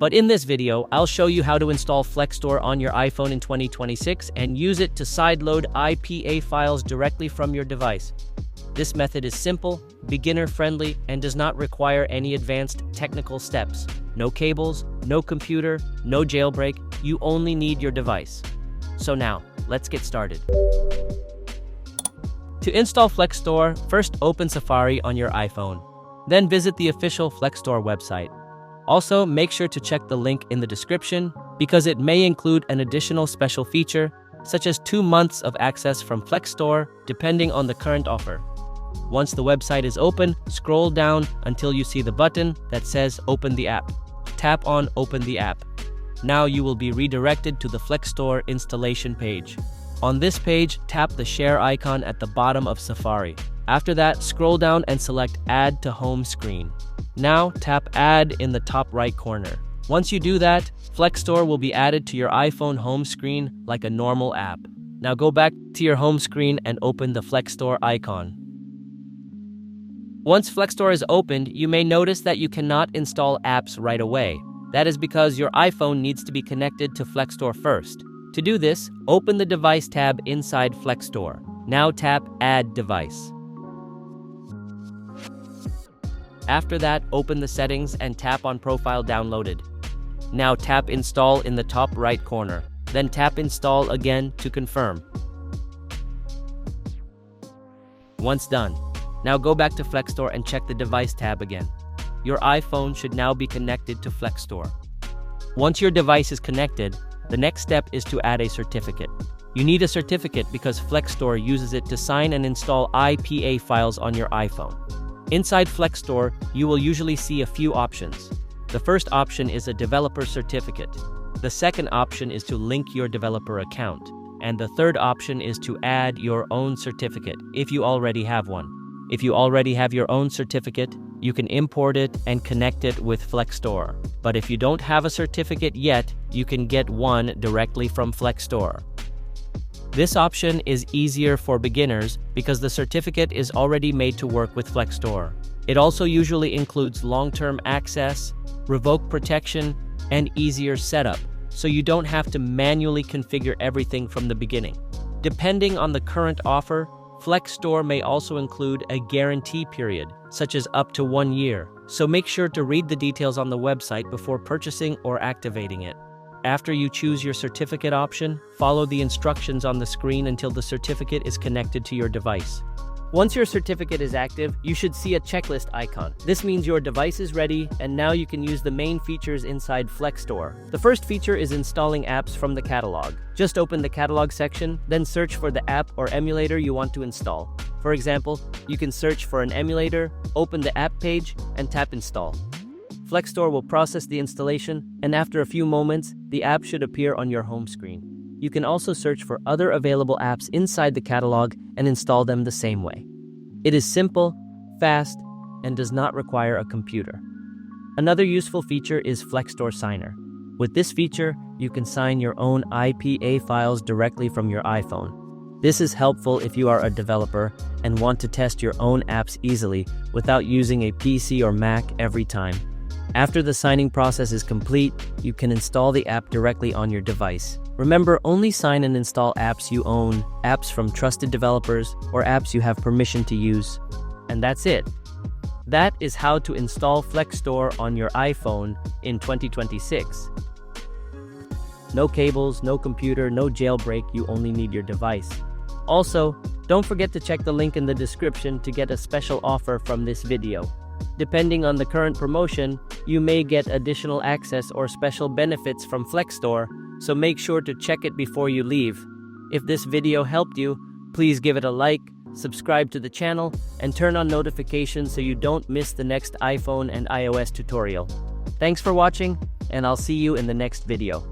But in this video, I'll show you how to install FlekStore on your iPhone in 2026 and use it to sideload IPA files directly from your device. This method is simple, beginner-friendly, and does not require any advanced technical steps. No cables, no computer, no jailbreak, you only need your device. So now, let's get started. To install FlekStore, first open Safari on your iPhone. Then visit the official FlekStore website. Also, make sure to check the link in the description because it may include an additional special feature, such as 2 months of access from FlekStore, depending on the current offer. Once the website is open, scroll down until you see the button that says Open the app. Tap on Open the app. Now you will be redirected to the FlekStore installation page. On this page, tap the share icon at the bottom of Safari. After that, scroll down and select Add to Home Screen. Now, tap Add in the top right corner. Once you do that, FlekStore will be added to your iPhone home screen like a normal app. Now go back to your home screen and open the FlekStore icon. Once FlekStore is opened, you may notice that you cannot install apps right away. That is because your iPhone needs to be connected to FlekStore first. To do this, open the Device tab inside FlekStore. Now tap Add Device. After that, open the settings and tap on Profile Downloaded. Now tap Install in the top right corner. Then tap Install again to confirm. Once done, now go back to FlekStore and check the Device tab again. Your iPhone should now be connected to FlekStore. Once your device is connected, the next step is to add a certificate. You need a certificate because FlekStore uses it to sign and install IPA files on your iPhone. Inside FlekStore, you will usually see a few options. The first option is a developer certificate. The second option is to link your developer account. And the third option is to add your own certificate if you already have one. If you already have your own certificate, you can import it and connect it with FlekStore. But if you don't have a certificate yet, you can get one directly from FlekStore. This option is easier for beginners because the certificate is already made to work with FlekStore. It also usually includes long-term access, revoke protection, and easier setup, so you don't have to manually configure everything from the beginning. Depending on the current offer, FlekStore may also include a guarantee period, such as up to 1 year, so make sure to read the details on the website before purchasing or activating it. After you choose your certificate option, follow the instructions on the screen until the certificate is connected to your device. Once your certificate is active, you should see a checklist icon. This means your device is ready, and now you can use the main features inside FlekStore. The first feature is installing apps from the catalog. Just open the catalog section, then search for the app or emulator you want to install. For example, you can search for an emulator, open the app page, and tap Install. FlekStore will process the installation, and after a few moments, the app should appear on your home screen. You can also search for other available apps inside the catalog and install them the same way. It is simple, fast, and does not require a computer. Another useful feature is FlekStore Signer. With this feature, you can sign your own IPA files directly from your iPhone. This is helpful if you are a developer and want to test your own apps easily without using a PC or Mac every time. After the signing process is complete, you can install the app directly on your device. Remember, only sign and install apps you own, apps from trusted developers, or apps you have permission to use. And that's it. That is how to install FlekStore on your iPhone in 2026. No cables, no computer, no jailbreak, you only need your device. Also, don't forget to check the link in the description to get a special offer from this video. Depending on the current promotion, you may get additional access or special benefits from FlekStore, so make sure to check it before you leave. If this video helped you, please give it a like, subscribe to the channel, and turn on notifications so you don't miss the next iPhone and iOS tutorial. Thanks for watching, and I'll see you in the next video.